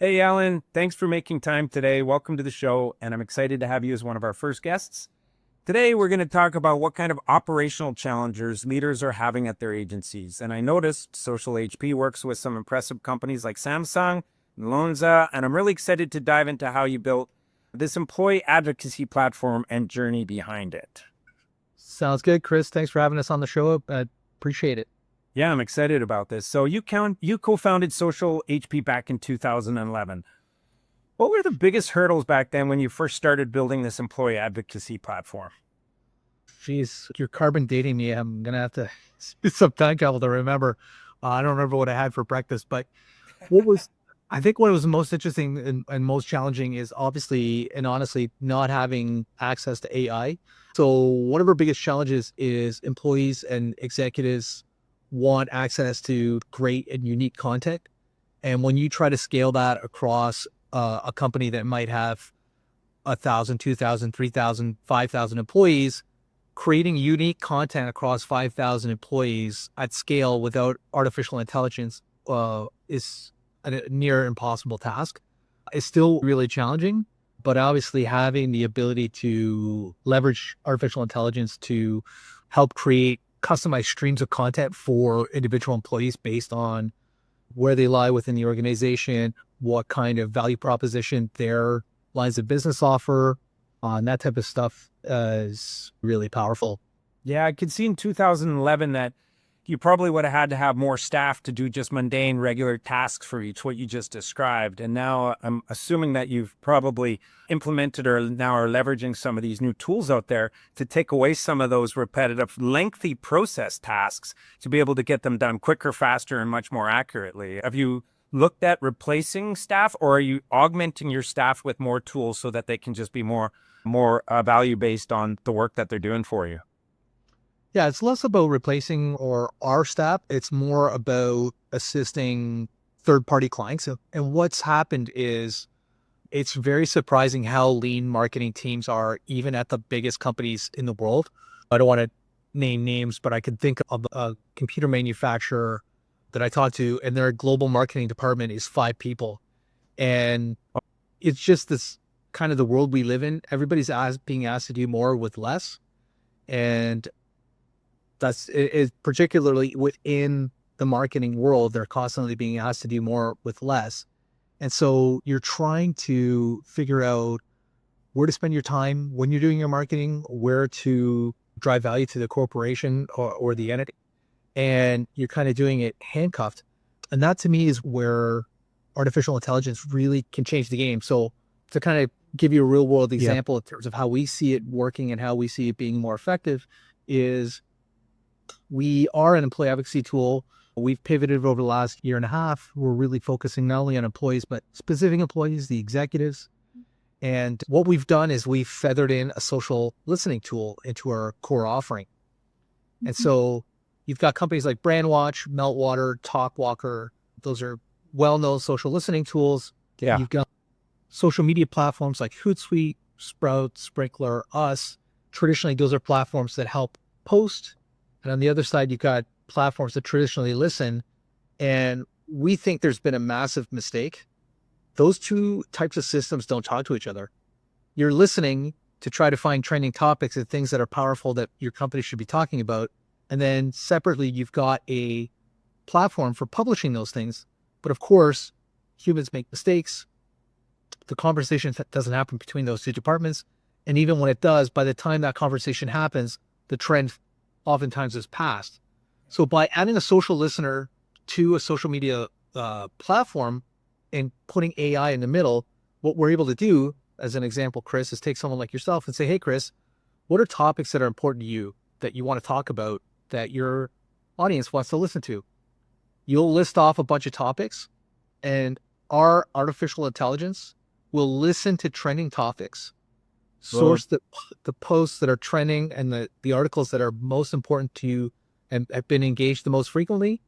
Hey, Alan, thanks for making time today. Welcome to the show, and I'm excited to have you as one of our first guests. Today, we're going to talk about what kind of operational challenges leaders are having at their agencies. And I noticed Social HP works with some impressive companies like Samsung, Lonza, and I'm really excited to dive into how you built this employee advocacy platform and journey behind it. Sounds good, Chris. Thanks for having us on the show. I appreciate it. Yeah, I'm excited about this. So you co-founded Social HP back in 2011. What were the biggest hurdles back then when you first started building this employee advocacy platform? Jeez, you're carbon dating me. I'm gonna have to spend some time travel to remember. I don't remember what I had for breakfast, but what was I think what was most interesting and most challenging is obviously and honestly not having access to AI. So one of our biggest challenges is employees and executives want access to great and unique content. And when you try to scale that across a company that might have 1,000, 2,000, 3,000, 5,000 employees, creating unique content across 5,000 employees at scale without artificial intelligence is a near impossible task. It's still really challenging, but obviously having the ability to leverage artificial intelligence to help create customized streams of content for individual employees based on where they lie within the organization, what kind of value proposition their lines of business offer, and that type of stuff is really powerful. Yeah, I could see in 2011 that you probably would have had to have more staff to do just mundane, regular tasks for each, what you just described. And now I'm assuming that you've probably implemented or now are leveraging some of these new tools out there to take away some of those repetitive, lengthy process tasks to be able to get them done quicker, faster, and much more accurately. Have you looked at replacing staff, or are you augmenting your staff with more tools so that they can just be more value based on the work that they're doing for you? Yeah, it's less about replacing or our staff. It's more about assisting third party clients. And what's happened is it's very surprising how lean marketing teams are, even at the biggest companies in the world. I don't want to name names, but I can think of a computer manufacturer that I talked to, and their global marketing department is 5 people. And it's just this kind of the world we live in. Everybody's being asked to do more with less. And that's it, particularly within the marketing world, they're constantly being asked to do more with less. And so you're trying to figure out where to spend your time when you're doing your marketing, where to drive value to the corporation or the entity. And you're kind of doing it handcuffed. And that to me is where artificial intelligence really can change the game. So to kind of give you a real world Yeah. example in terms of how we see it working and how we see it being more effective is we are an employee advocacy tool. We've pivoted over the last year and a half. We're really focusing not only on employees, but specific employees, the executives. And what we've done is we've feathered in a social listening tool into our core offering. And so you've got companies like Brandwatch, Meltwater, Talkwalker. Those are well-known social listening tools. Yeah. You've got social media platforms like Hootsuite, Sprout, Sprinkler, Us. Traditionally, those are platforms that help post. And on the other side, you've got platforms that traditionally listen. And we think there's been a massive mistake. Those two types of systems don't talk to each other. You're listening to try to find trending topics and things that are powerful that your company should be talking about. And then separately, you've got a platform for publishing those things. But of course, humans make mistakes. The conversation doesn't happen between those two departments. And even when it does, by the time that conversation happens, the trend oftentimes is past. So by adding a social listener to a social media platform and putting AI in the middle, what we're able to do, as an example, Chris, is take someone like yourself and say, hey, Chris, what are topics that are important to you that you want to talk about that your audience wants to listen to? You'll list off a bunch of topics, and our artificial intelligence will listen to trending topics, Well, source the posts that are trending and the articles that are most important to you and have been engaged the most frequently.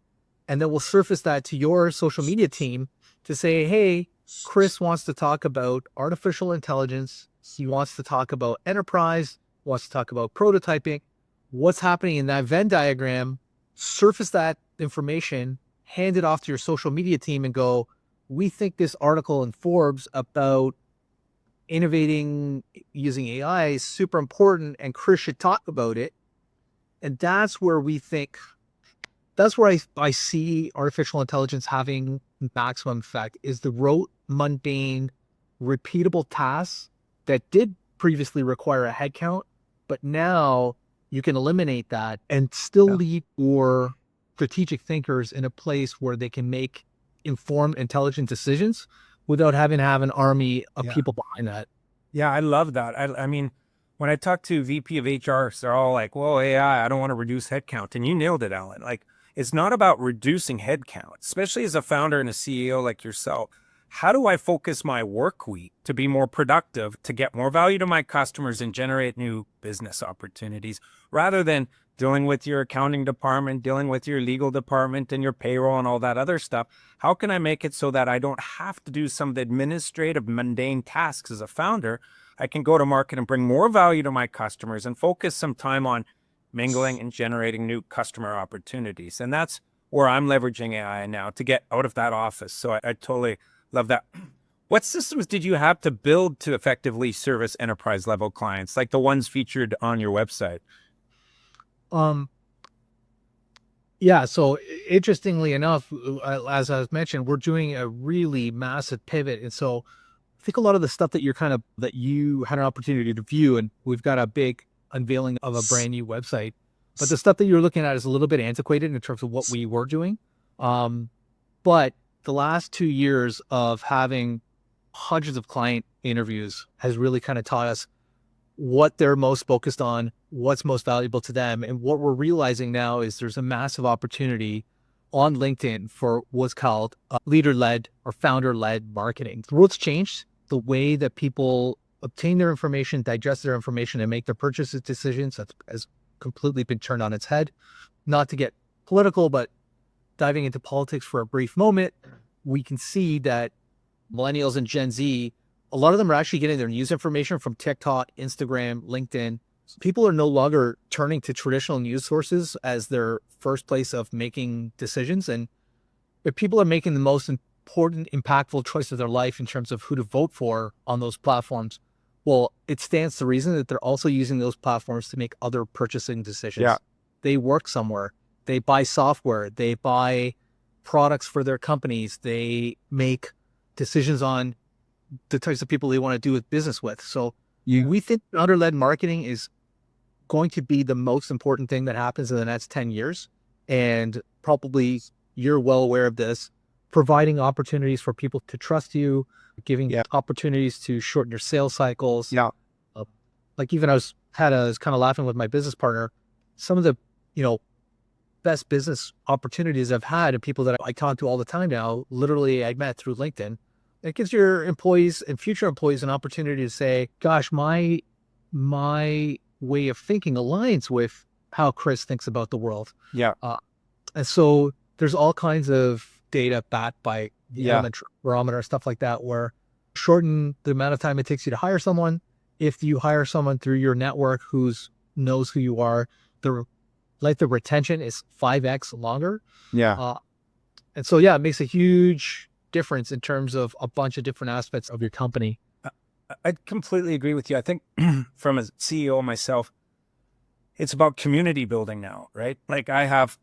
And then we'll surface that to your social media team to say, hey, Chris wants to talk about artificial intelligence. He wants to talk about enterprise, wants to talk about prototyping. What's happening in that Venn diagram? Surface that information, hand it off to your social media team and go, we think this article in Forbes about innovating using AI is super important and Chris should talk about it. And that's where we think, that's where I see artificial intelligence having maximum effect is the rote, mundane, repeatable tasks that did previously require a headcount, but now you can eliminate that and still leave your strategic thinkers in a place where they can make informed, intelligent decisions without having to have an army of people behind that. Yeah, I love that. I mean, when I talk to VP of HR, they're all like, "Well, AI, I don't want to reduce headcount." And you nailed it, Alan. Like, it's not about reducing headcount, especially as a founder and a CEO like yourself. How do I focus my work week to be more productive, to get more value to my customers and generate new business opportunities rather than dealing with your accounting department, dealing with your legal department and your payroll and all that other stuff? How can I make it so that I don't have to do some of the administrative mundane tasks as a founder? I can go to market and bring more value to my customers and focus some time on mingling and generating new customer opportunities. And that's where I'm leveraging AI now to get out of that office. So I totally love that. What systems did you have to build to effectively service enterprise level clients, like the ones featured on your website? Yeah, so interestingly enough, as I was mentioned, we're doing a really massive pivot. And so I think a lot of the stuff that that you had an opportunity to view, and we've got a big unveiling of a brand new website, but the stuff that you're looking at is a little bit antiquated in terms of what we were doing. But the last 2 years of having hundreds of client interviews has really kind of taught us what they're most focused on, what's most valuable to them. And what we're realizing now is there's a massive opportunity on LinkedIn for what's called leader-led or founder-led marketing. The world's changed. The way that people obtain their information, digest their information, and make their purchases decisions has completely been turned on its head. Not to get political, but diving into politics for a brief moment, we can see that millennials and Gen Z, a lot of them are actually getting their news information from TikTok, Instagram, LinkedIn. People are no longer turning to traditional news sources as their first place of making decisions. And if people are making the most important, impactful choice of their life in terms of who to vote for on those platforms, well, it stands to reason that they're also using those platforms to make other purchasing decisions. Yeah. They work somewhere, they buy software, they buy products for their companies, they make decisions on the types of people they want to do business with. So we think founder-led marketing is going to be the most important thing that happens in the next 10 years. And probably you're well aware of this, providing opportunities for people to trust you, giving opportunities to shorten your sales cycles. Yeah. Like even I was kind of laughing with my business partner, some of the, best business opportunities I've had and people that I talk to all the time now, literally I met through LinkedIn. It gives your employees and future employees an opportunity to say, gosh, my way of thinking aligns with how Chris thinks about the world. Yeah. And so there's all kinds of data backed by the element barometer, stuff like that, where shorten the amount of time it takes you to hire someone. If you hire someone through your network who knows who you are, the length of retention is 5x longer. Yeah. And so, it makes a huge difference in terms of a bunch of different aspects of your company. I completely agree with you. I think from a CEO myself, it's about community building now, right? Like I have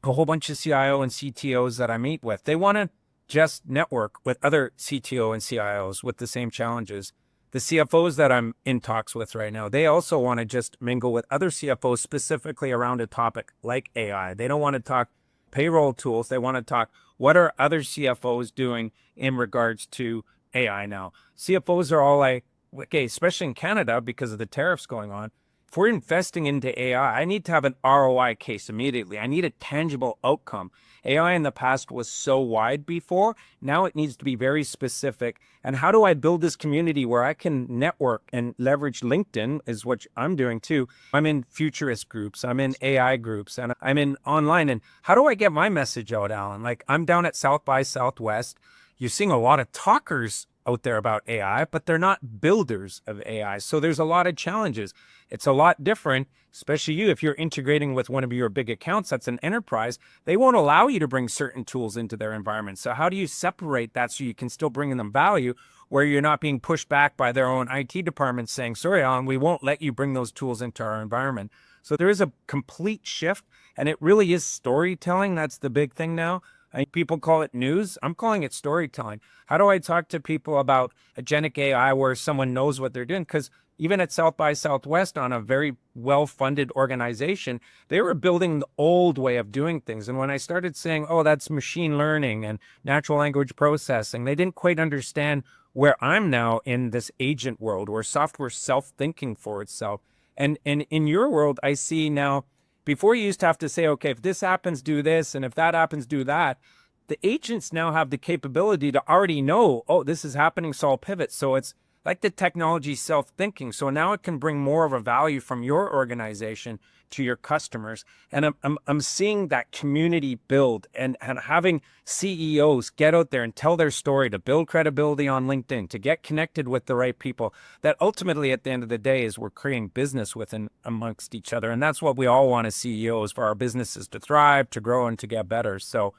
a whole bunch of CIO and CTOs that I meet with. They want to just network with other CTO and CIOs with the same challenges. The CFOs that I'm in talks with right now, they also want to just mingle with other CFOs specifically around a topic like AI. They don't want to talk payroll tools. They want to talk, what are other CFOs doing in regards to AI now? CFOs are all like, okay, especially in Canada because of the tariffs going on, if we're investing into AI, I need to have an ROI case immediately. I need a tangible outcome. AI in the past was so wide before. Now it needs to be very specific. And how do I build this community where I can network and leverage LinkedIn is what I'm doing too. I'm in futurist groups. I'm in AI groups and I'm in online. And how do I get my message out, Alan? Like I'm down at South by Southwest you're seeing a lot of talkers out there about AI, but they're not builders of AI. So there's a lot of challenges. It's a lot different, especially you, if you're integrating with one of your big accounts that's an enterprise, they won't allow you to bring certain tools into their environment. So how do you separate that so you can still bring in them value where you're not being pushed back by their own IT department saying, sorry, Alan, we won't let you bring those tools into our environment. So there is a complete shift, and it really is storytelling. That's the big thing now. I think people call it news. I'm calling it storytelling. How do I talk to people about agentic AI where someone knows what they're doing? Because even at South by Southwest, on a very well-funded organization, they were building the old way of doing things. And when I started saying, oh, that's machine learning and natural language processing, they didn't quite understand where I'm now in this agent world, where software self-thinking for itself. And in your world, I see now, before you used to have to say, okay, if this happens, do this, and if that happens, do that. The agents now have the capability to already know, oh, this is happening, so I'll pivot. So it's like the technology self-thinking. So now it can bring more of a value from your organization to your customers. And I'm seeing that community build and having CEOs get out there and tell their story, to build credibility on LinkedIn, to get connected with the right people, that ultimately at the end of the day is we're creating business with and amongst each other. And that's what we all want as CEOs, for our businesses to thrive, to grow, and to get better. So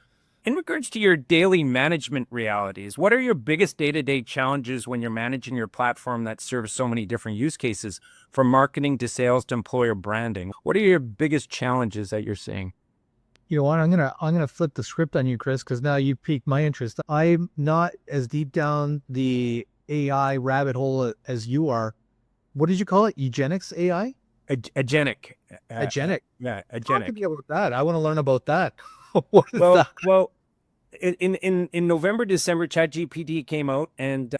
in regards to your daily management realities, what are your biggest day-to-day challenges when you're managing your platform that serves so many different use cases, from marketing to sales to employer branding? What are your biggest challenges that you're seeing? You know what? I'm gonna flip the script on you, Chris, because now you piqued my interest. I'm not as deep down the AI rabbit hole as you are. What did you call it? Eugenics AI? Agenic. Agenic. Yeah, Talk to agenic. me about that. I want to learn about that. What is Well, that? well, in November, December, ChatGPT came out, and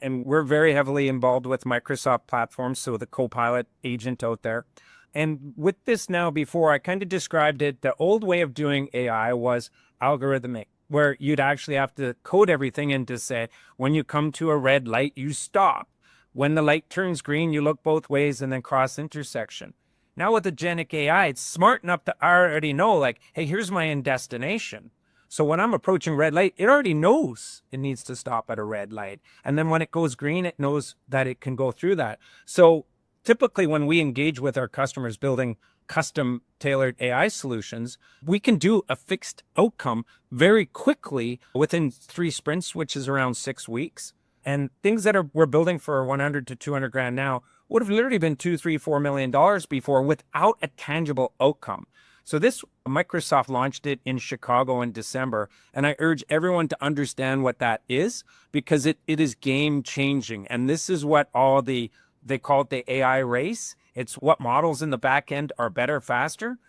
we're very heavily involved with Microsoft platforms, so the Copilot agent out there. And with this now, before I kind of described it, the old way of doing AI was algorithmic, where you'd actually have to code everything in to say, when you come to a red light, you stop. When the light turns green, you look both ways and then cross intersection. Now with Agentic AI, it's smart enough to already know, like, hey, here's my end destination. So when I'm approaching red light, it already knows it needs to stop at a red light. And then when it goes green, it knows that it can go through that. So typically when we engage with our customers building custom tailored AI solutions, we can do a fixed outcome very quickly within 3 sprints, which is around 6 weeks. And things that we're building for 100 to 200 grand now would have literally been $2, $3, $4 million before without a tangible outcome. So this, Microsoft launched it in Chicago in December, and I urge everyone to understand what that is, because it is game changing. And this is what they call it the AI race. It's what models in the back end are better, faster.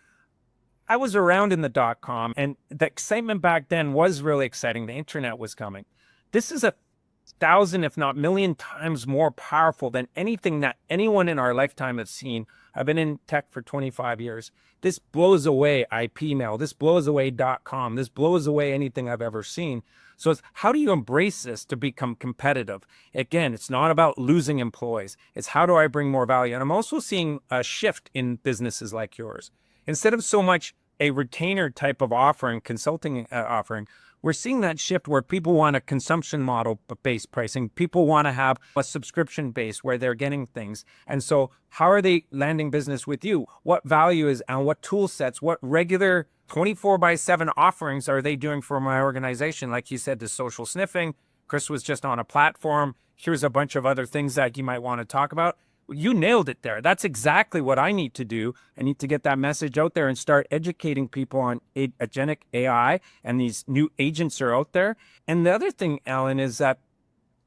I was around in the .com, and the excitement back then was really exciting. The internet was coming. This is 1,000, if not million times more powerful than anything that anyone in our lifetime has seen. I've been in tech for 25 years. This blows away IP mail. This blows away .com. This blows away anything I've ever seen. So it's, how do you embrace this to become competitive? Again, it's not about losing employees. It's how do I bring more value? And I'm also seeing a shift in businesses like yours. Instead of so much a retainer type of offering, consulting offering, we're seeing that shift where people want a consumption model based pricing. People want to have a subscription base where they're getting things. And so how are they landing business with you? What value is, and what tool sets, what regular 24/7 offerings are they doing for my organization? Like you said, the social sniffing. Chris was just on a platform. Here's a bunch of other things that you might want to talk about. You nailed it there. That's exactly what I need to do. I need to get that message out there and start educating people on agentic AI, and these new agents are out there. And the other thing, Alan, is that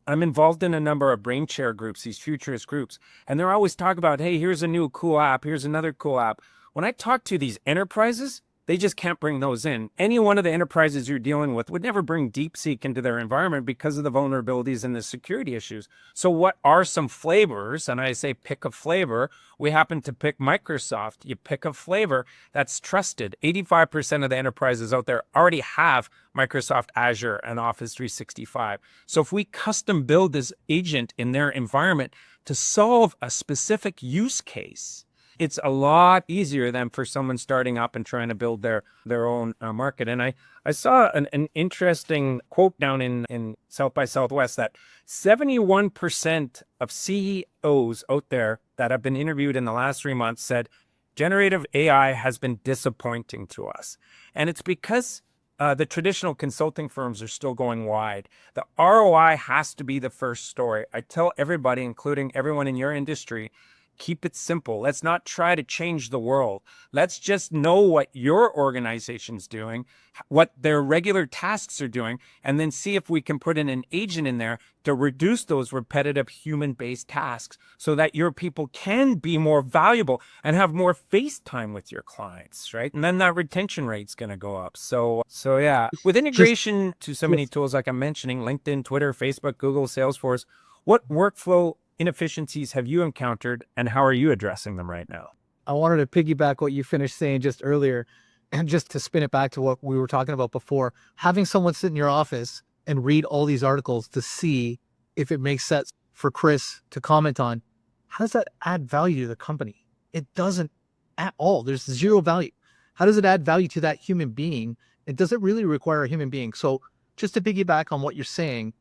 I'm involved in a number of brain share groups, these futurist groups, and they're always talking about, hey, here's a new cool app. Here's another cool app. When I talk to these enterprises, they just can't bring those in. Any one of the enterprises you're dealing with would never bring DeepSeek into their environment because of the vulnerabilities and the security issues. So what are some flavors? And I say pick a flavor. We happen to pick Microsoft. You pick a flavor that's trusted. 85% of the enterprises out there already have Microsoft Azure and Office 365. So if we custom build this agent in their environment to solve a specific use case, It's a lot easier than for someone starting up and trying to build their own market. And I saw an interesting quote down in South by Southwest that 71% of CEOs out there that have been interviewed in the last 3 months said generative AI has been disappointing to us. And it's because the traditional consulting firms are still going wide. The ROI has to be the first story. I tell everybody, including everyone in your industry, keep it simple. Let's not try to change the world. Let's just know what your organization's doing, what their regular tasks are doing, and then see if we can put in an agent in there to reduce those repetitive human-based tasks so that your people can be more valuable and have more face time with your clients, right? And then that retention rate's going to go up. So yeah, with integration to so many tools like I'm mentioning, LinkedIn, Twitter, Facebook, Google, Salesforce, what workflow inefficiencies have you encountered and how are you addressing them right now? I wanted to piggyback what you finished saying just earlier, and just to spin it back to what we were talking about before, having someone sit in your office and read all these articles to see if it makes sense for Chris to comment on, how does that add value to the company? It doesn't at all. There's zero value. How does it add value to that human being? It doesn't really require a human being. So just to piggyback on what you're saying,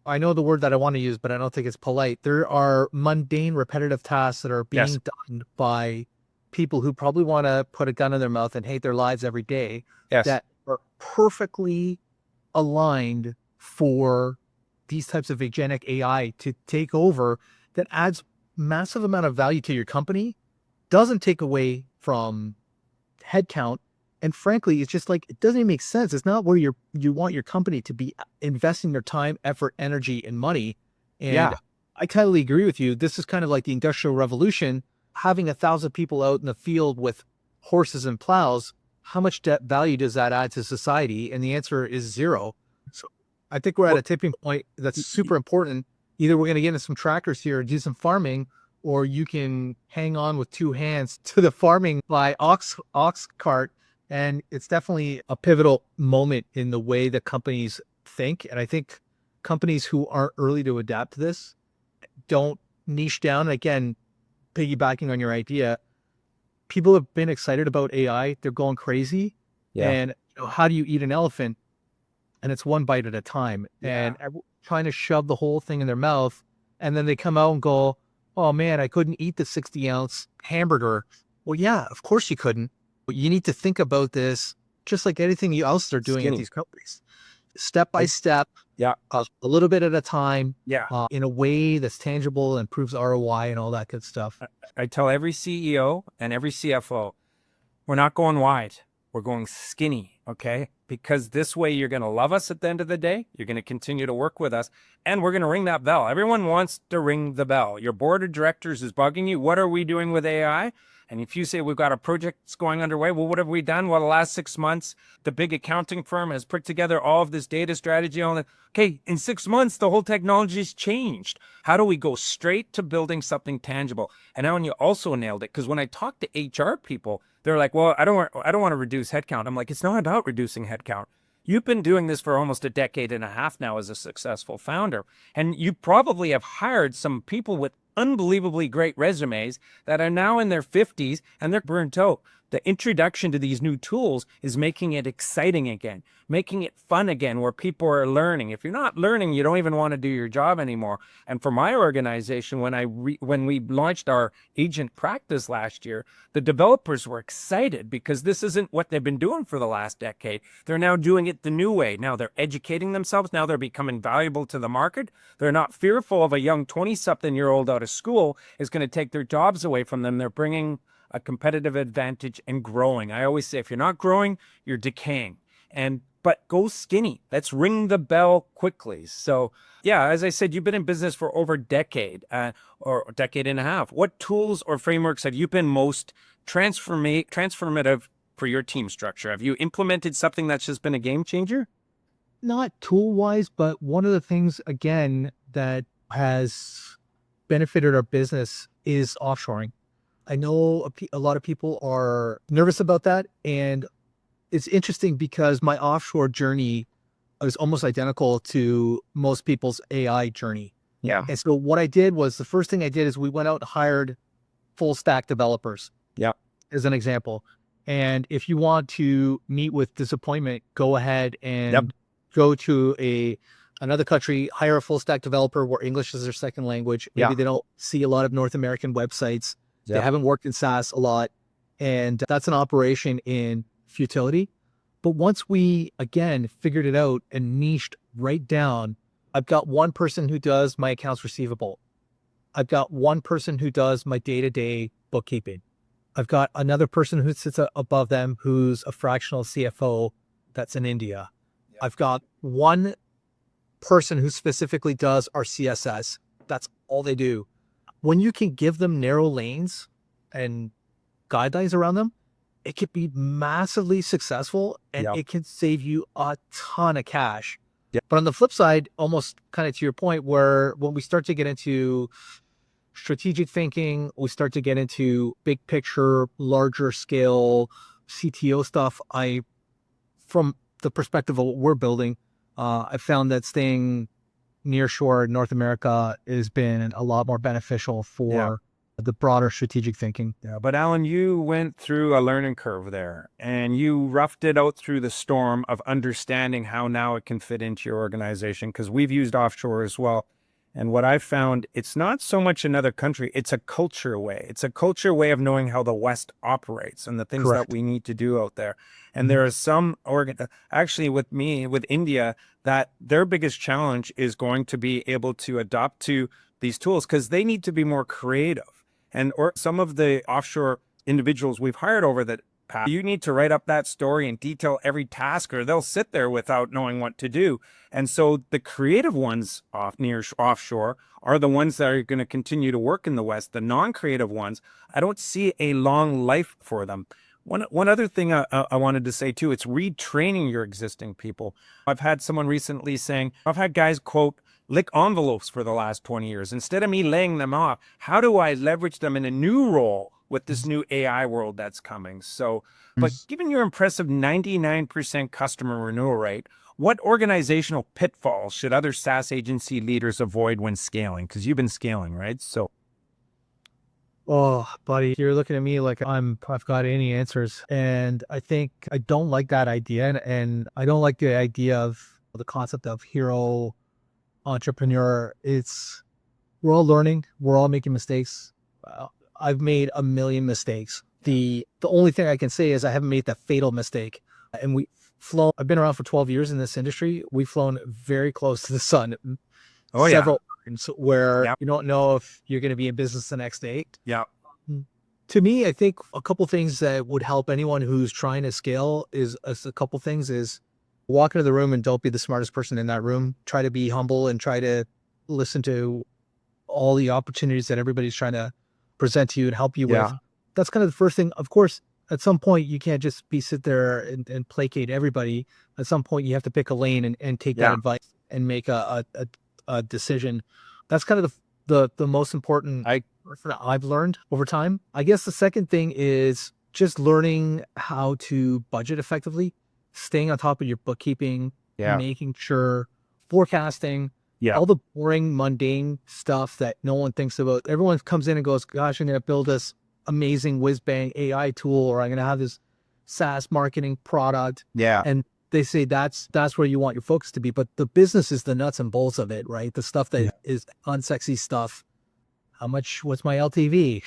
I know the word that I want to use, but I don't think it's polite. There are mundane, repetitive tasks that are being done by people who probably want to put a gun in their mouth and hate their lives every day, that are perfectly aligned for these types of agentic AI to take over, that adds massive amount of value to your company, doesn't take away from headcount. And frankly, it's just like, it doesn't even make sense. It's not where you want your company to be investing their time, effort, energy, and money. And I totally agree with you. This is kind of like the Industrial Revolution, having 1,000 people out in the field with horses and plows. How much value does that add to society? And the answer is zero. So I think we're at a tipping point that's super important. Either we're going to get into some tractors here and do some farming, or you can hang on with two hands to the farming by ox cart. And it's definitely a pivotal moment in the way that companies think. And I think companies who aren't early to adapt to this don't niche down. Again, piggybacking on your idea, people have been excited about AI. They're going crazy. Yeah. And how do you eat an elephant? And it's one bite at a time. Yeah. And trying to shove the whole thing in their mouth. And then they come out and go, oh man, I couldn't eat the 60-ounce hamburger. Well, yeah, of course you couldn't. But you need to think about this just like anything else they're doing at these companies. Step by step, a little bit at a time, in a way that's tangible and proves ROI and all that good stuff. I tell every CEO and every CFO, we're not going wide. We're going skinny, okay? Because this way you're going to love us at the end of the day. You're going to continue to work with us, and we're going to ring that bell. Everyone wants to ring the bell. Your board of directors is bugging you. What are we doing with AI? And if you say we've got a project that's going underway, well, what have we done? Well, the last 6 months, the big accounting firm has put together all of this data strategy. Okay, in 6 months, the whole technology's changed. How do we go straight to building something tangible? And Alan, you also nailed it, because when I talk to HR people, they're like, well, I don't want to reduce headcount. I'm like, it's not about reducing headcount. You've been doing this for almost a decade and a half now as a successful founder. And you probably have hired some people with unbelievably great resumes that are now in their 50s and they're burnt out. The introduction to these new tools is making it exciting again, making it fun again, where people are learning. If you're not learning, you don't even want to do your job anymore. And for my organization, when we launched our agent practice last year, the developers were excited because this isn't what they've been doing for the last decade. They're now doing it the new way. Now they're educating themselves. Now they're becoming valuable to the market. They're not fearful of a young 20-something-year-old out of school is going to take their jobs away from them. They're bringing a competitive advantage and growing. I always say, if you're not growing, you're decaying. But go skinny. Let's ring the bell quickly. So yeah, as I said, you've been in business for over a decade or a decade and a half. What tools or frameworks have you been most transformative for your team structure? Have you implemented something that's just been a game changer? Not tool-wise, but one of the things, again, that has benefited our business is offshoring. I know a lot of people are nervous about that. And it's interesting because my offshore journey is almost identical to most people's AI journey. Yeah. And so what I did was, the first thing I did is we went out and hired full stack developers. Yeah. As an example. And if you want to meet with disappointment, go ahead and go to another country, hire a full stack developer where English is their second language. Maybe they don't see a lot of North American websites. They haven't worked in SaaS a lot. And that's an operation in futility. But once we, again, figured it out and niched right down, I've got one person who does my accounts receivable. I've got one person who does my day-to-day bookkeeping. I've got another person who sits above them who's a fractional CFO that's in India. Yeah. I've got one person who specifically does our CSS. That's all they do. When you can give them narrow lanes and guidelines around them, it can be massively successful and it can save you a ton of cash. Yeah. But on the flip side, almost kind of to your point, where when we start to get into strategic thinking, we start to get into big picture, larger scale CTO stuff. From the perspective of what we're building, I found that staying near shore North America has been a lot more beneficial for the broader strategic thinking. Yeah, but Alan, you went through a learning curve there and you roughed it out through the storm of understanding how now it can fit into your organization, because we've used offshore as well. And what I've found, it's not so much another country, it's a culture way. It's a culture way of knowing how the West operates and the things that we need to do out there. And there are some actually with India, that their biggest challenge is going to be able to adopt to these tools because they need to be more creative. And or some of the offshore individuals we've hired over that path, you need to write up that story and detail every task, or they'll sit there without knowing what to do. And so the creative ones offshore are the ones that are going to continue to work in the West. The non-creative ones, I don't see a long life for them. One other thing I wanted to say too, it's retraining your existing people. I've had someone recently saying, I've had guys quote, lick envelopes for the last 20 years. Instead of me laying them off, how do I leverage them in a new role with this new AI world that's coming? So, but given your impressive 99% customer renewal rate, what organizational pitfalls should other SaaS agency leaders avoid when scaling? Because you've been scaling, right? So, oh, buddy, you're looking at me like I've got any answers. And I think I don't like that idea. And I don't like the idea of the concept of hero entrepreneur. We're all learning. We're all making mistakes. I've made a million mistakes. The only thing I can say is I haven't made that fatal mistake. And I've been around for 12 years in this industry. We've flown very close to the sun. Several times where you don't know if you're going to be in business the next day. Yeah. To me, I think a couple things that would help anyone who's trying to scale is walk into the room and don't be the smartest person in that room. Try to be humble and try to listen to all the opportunities that everybody's trying to present to you and help you with. That's kind of the first thing. Of course, at some point you can't just sit there and placate everybody. At some point you have to pick a lane and take that advice and make a decision. That's kind of the most important I've learned over time. I guess the second thing is just learning how to budget effectively, staying on top of your bookkeeping, making sure forecasting, all the boring, mundane stuff that no one thinks about. Everyone comes in and goes, gosh, I'm going to build this amazing whiz-bang AI tool, or I'm going to have this SaaS marketing product. Yeah. And they say that's where you want your focus to be. But the business is the nuts and bolts of it, right? The stuff that is unsexy stuff. What's my LTV?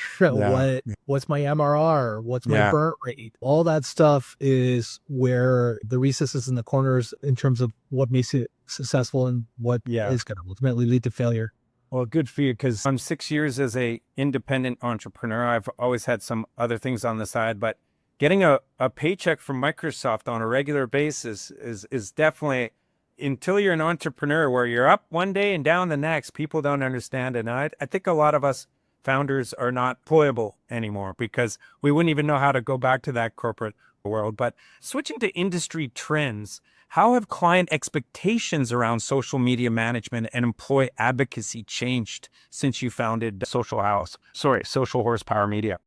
What's my MRR? What's my burn rate? All that stuff is where the recesses in the corners in terms of what makes it successful and what is going to ultimately lead to failure. Well, good for you, because I'm 6 years as a independent entrepreneur. I've always had some other things on the side, but getting a paycheck from Microsoft on a regular basis is definitely, until you're an entrepreneur where you're up one day and down the next, people don't understand it. And I think a lot of us founders are not employable anymore because we wouldn't even know how to go back to that corporate world. But switching to industry trends, how have client expectations around social media management and employee advocacy changed since you founded Social Horsepower Media?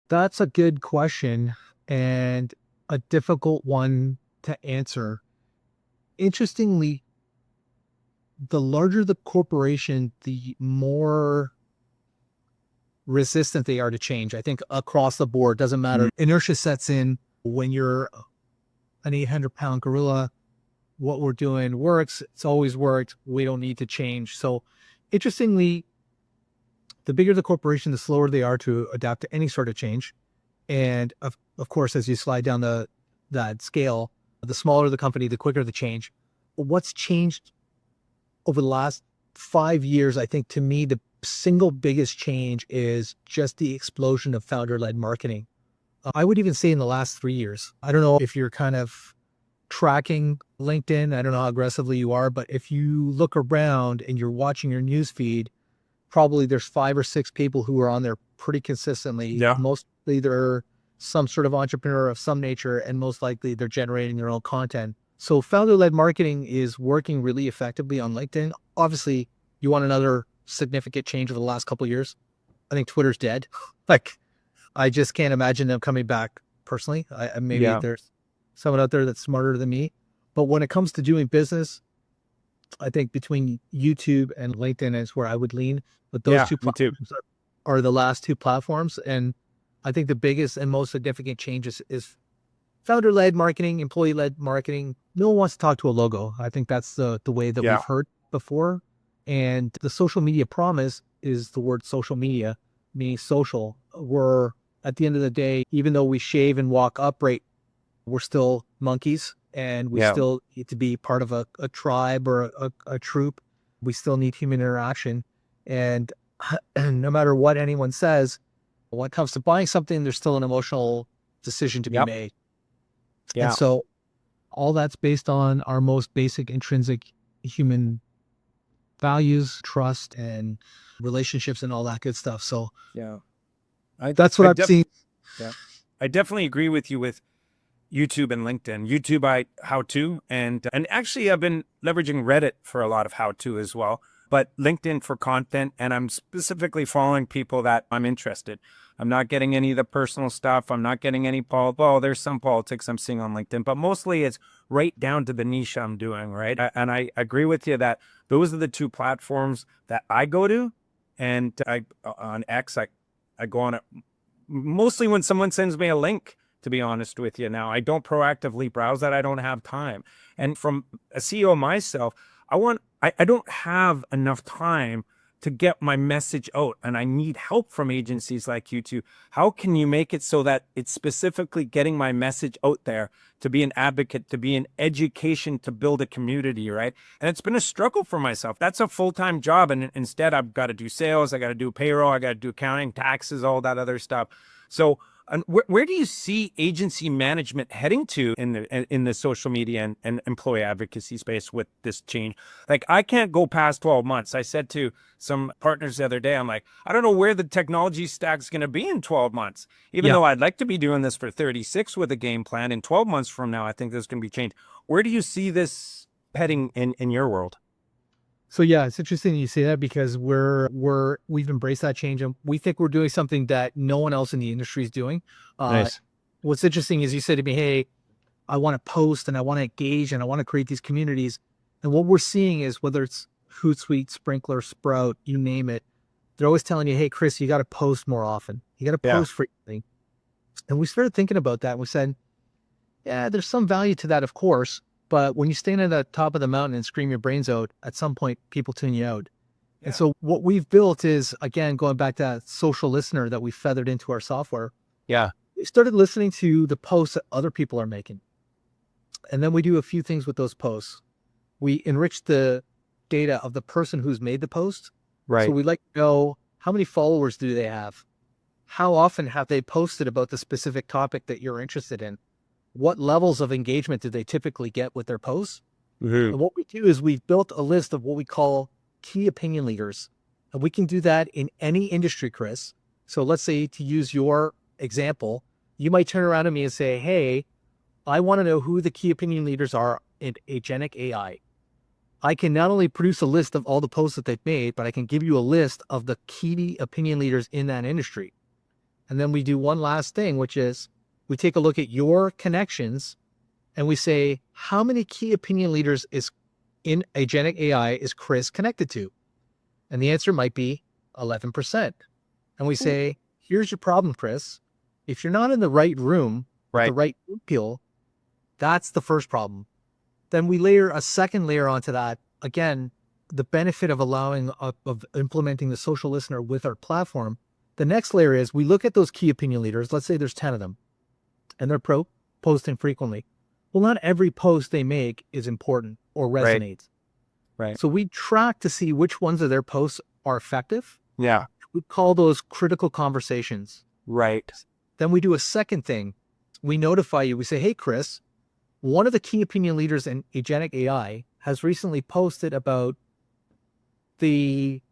That's a good question and a difficult one to answer. Interestingly, the larger the corporation, the more resistant they are to change. I think across the board, doesn't matter. Inertia sets in when you're an 800-pound gorilla. What we're doing works. It's always worked. We don't need to change. So interestingly, the bigger the corporation, the slower they are to adapt to any sort of change. And of course, as you slide down that scale, the smaller the company, the quicker the change. What's changed over the last 5 years, I think to me, the single biggest change is just the explosion of founder-led marketing. I would even say in the last 3 years. I don't know if you're kind of tracking LinkedIn. I don't know how aggressively you are, but if you look around and you're watching your news feed, probably there's 5 or 6 people who are on there pretty consistently. Yeah. Mostly they're some sort of entrepreneur of some nature, and most likely they're generating their own content. So founder-led marketing is working really effectively on LinkedIn. Obviously, you want another significant change over the last couple of years. I think Twitter's dead. Like, I just can't imagine them coming back personally. Maybe there's someone out there that's smarter than me. But when it comes to doing business, I think between YouTube and LinkedIn is where I would lean. But those two platforms are the last 2 platforms. And I think the biggest and most significant changes is founder-led marketing, employee-led marketing. No one wants to talk to a logo. I think that's the way that we've heard before. And the social media promise is the word social media, meaning social. We're, at the end of the day, even though we shave and walk upright, we're still monkeys, and we still need to be part of a tribe or a troop. We still need human interaction. And no matter what anyone says, when it comes to buying something, there's still an emotional decision to be made. Yeah. And so all that's based on our most basic intrinsic human values, trust, and relationships, and all that good stuff. So that's what I've seen. Yeah, I definitely agree with you with YouTube and LinkedIn. YouTube, how-to, and actually I've been leveraging Reddit for a lot of how-to as well, but LinkedIn for content, and I'm specifically following people that I'm interested. I'm not getting any of the personal stuff. I'm not getting any there's some politics I'm seeing on LinkedIn, but mostly it's right down to the niche I'm doing, right? And I agree with you that those are the 2 platforms that I go to. And on X, I go on it mostly when someone sends me a link, to be honest with you. Now, I don't proactively browse that. I don't have time. And from a CEO myself, I don't have enough time to get my message out, and I need help from agencies like you two. How can you make it so that it's specifically getting my message out there to be an advocate, to be an education, to build a community, right? And it's been a struggle for myself. That's a full-time job, and instead I've got to do sales, I got to do payroll, I got to do accounting, taxes, all that other stuff. So and where do you see agency management heading to in the social media and employee advocacy space with this change? Like, I can't go past 12 months. I said to some partners the other day, I'm like, I don't know where the technology stack's going to be in 12 months. Even though I'd like to be doing this for 36 with a game plan, in 12 months from now, I think there's going to be change. Where do you see this heading in your world? So yeah, it's interesting you say that, because we've embraced that change, and we think we're doing something that no one else in the industry is doing. Nice. What's interesting is you said to me, hey, I want to post and I want to engage and I want to create these communities. And what we're seeing is, whether it's Hootsuite, Sprinkler, Sprout, you name it, they're always telling you, hey, Chris, you got to post more often. You got to post frequently. And we started thinking about that, and we said, yeah, there's some value to that, of course. But when you stand at the top of the mountain and scream your brains out, at some point people tune you out. Yeah. And so what we've built is, again, going back to that social listener that we feathered into our software. Yeah. We started listening to the posts that other people are making. And then we do a few things with those posts. We enrich the data of the person who's made the post. Right. So we'd like to know, how many followers do they have? How often have they posted about the specific topic that you're interested in? What levels of engagement do they typically get with their posts? Mm-hmm. And what we do is we've built a list of what we call key opinion leaders. And we can do that in any industry, Chris. So let's say, to use your example, you might turn around to me and say, hey, I want to know who the key opinion leaders are in agentic AI. I can not only produce a list of all the posts that they've made, but I can give you a list of the key opinion leaders in that industry. And then we do one last thing, which is, we take a look at your connections and we say, how many key opinion leaders is in agentic AI is Chris connected to? And the answer might be 11%. and we say, here's your problem, Chris. If you're not in the right room, with the right people, that's the first problem. Then we layer a second layer onto that. Again, the benefit of of implementing the social listener with our platform. The next layer is we look at those key opinion leaders. Let's say there's 10 of them and they're posting frequently. Well, not every post they make is important or resonates. Right. So we track to see which ones of their posts are effective. Yeah. We call those critical conversations. Right. Then we do a second thing. We notify you. We say, hey, Chris, one of the key opinion leaders in agentic AI has recently posted about the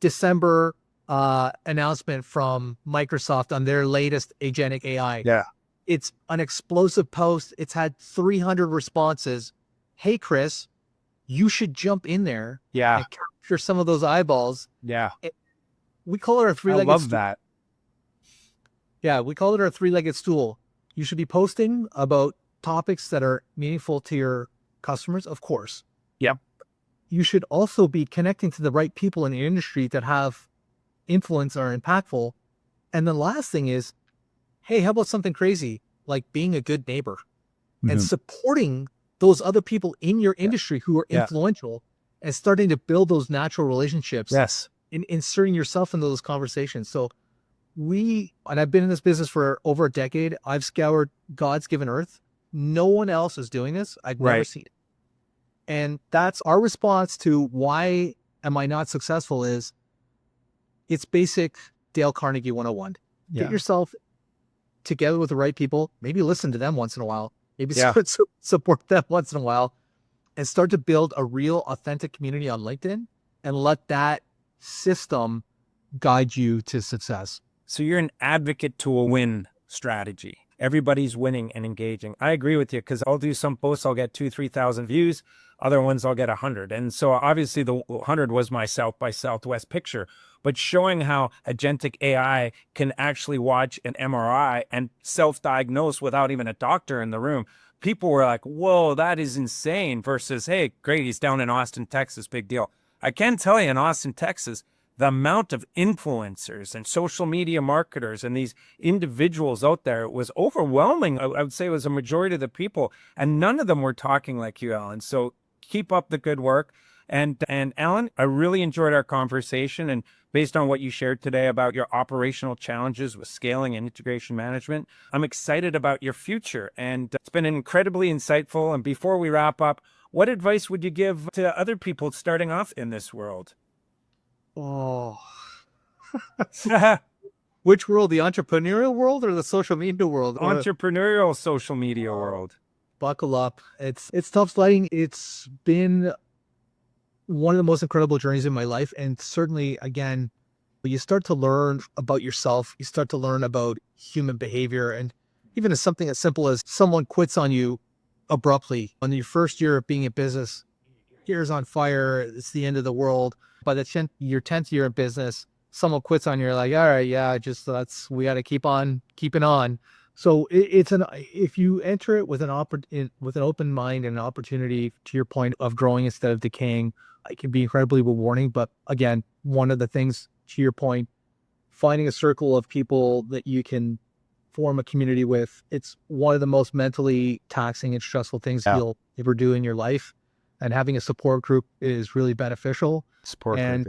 December announcement from Microsoft on their latest agentic AI. Yeah. It's an explosive post. It's had 300 responses. Hey, Chris, you should jump in there and capture some of those eyeballs. Yeah. We call it our three-legged I love stool. that. Yeah, we call it our three-legged stool. You should be posting about topics that are meaningful to your customers, of course. Yep. You should also be connecting to the right people in the industry that have influence or are impactful. And the last thing is, hey, how about something crazy like being a good neighbor and supporting those other people in your industry who are influential and starting to build those natural relationships. Yes. And inserting yourself into those conversations. So and I've been in this business for over a decade. I've scoured God's given earth. No one else is doing this. I've never seen it. And that's our response to why am I not successful is it's basic Dale Carnegie 101. Get yourself together with the right people. Maybe listen to them once in a while. Maybe support them once in a while and start to build a real authentic community on LinkedIn and let that system guide you to success. So you're an advocate to a win strategy. Everybody's winning and engaging. I agree with you because I'll do some posts, I'll get 2,000-3,000 views. Other ones I'll get 100. And so obviously the 100 was my South by Southwest picture, but showing how agentic AI can actually watch an MRI and self-diagnose without even a doctor in the room. People were like, whoa, that is insane versus, hey, great, he's down in Austin, Texas, big deal. I can tell you in Austin, Texas, the amount of influencers and social media marketers and these individuals out there was overwhelming. I would say it was a majority of the people, and none of them were talking like you, Alan. So keep up the good work. And Alan, I really enjoyed our conversation. And based on what you shared today about your operational challenges with scaling and integration management, I'm excited about your future. And it's been incredibly insightful. And before we wrap up, what advice would you give to other people starting off in this world? Oh, which world? The entrepreneurial world or the social media world? Entrepreneurial social media world. Buckle up. It's tough sledding. It's been one of the most incredible journeys in my life. And certainly, again, you start to learn about yourself. You start to learn about human behavior. And even as something as simple as someone quits on you abruptly on your first year of being in business, year's on fire, it's the end of the world. By your 10th year in business, someone quits on you, you're like, all right, yeah, we got to keep on keeping on. So if you enter it with an open mind and an opportunity, to your point, of growing instead of decaying, it can be incredibly rewarding. But again, one of the things, to your point, finding a circle of people that you can form a community with, it's one of the most mentally taxing and stressful things you'll ever do in your life. And having a support group is really beneficial.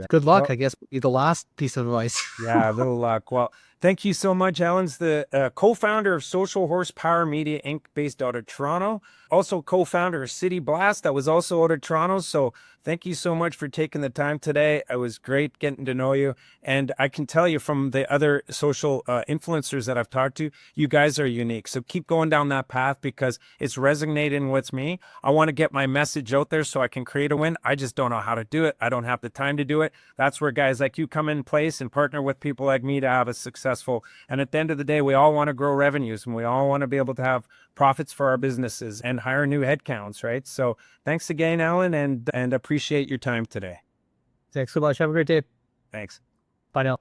Good luck, I guess, be the last piece of advice. Yeah, a little luck. Well, thank you so much. Alan's the co-founder of Social Horsepower Media Inc. based out of Toronto. Also co-founder of City Blast that was also out of Toronto. So thank you so much for taking the time today. It was great getting to know you. And I can tell you from the other social influencers that I've talked to, you guys are unique. So keep going down that path because it's resonating with me. I want to get my message out there so I can create a win. I just don't know how to do it. I don't have the time to do it. That's where guys like you come in place and partner with people like me to have a successful. And at the end of the day, we all want to grow revenues and we all want to be able to have profits for our businesses and hire new headcounts, right? So thanks again, Alan, and appreciate your time today. Thanks so much. Have a great day. Thanks. Bye now.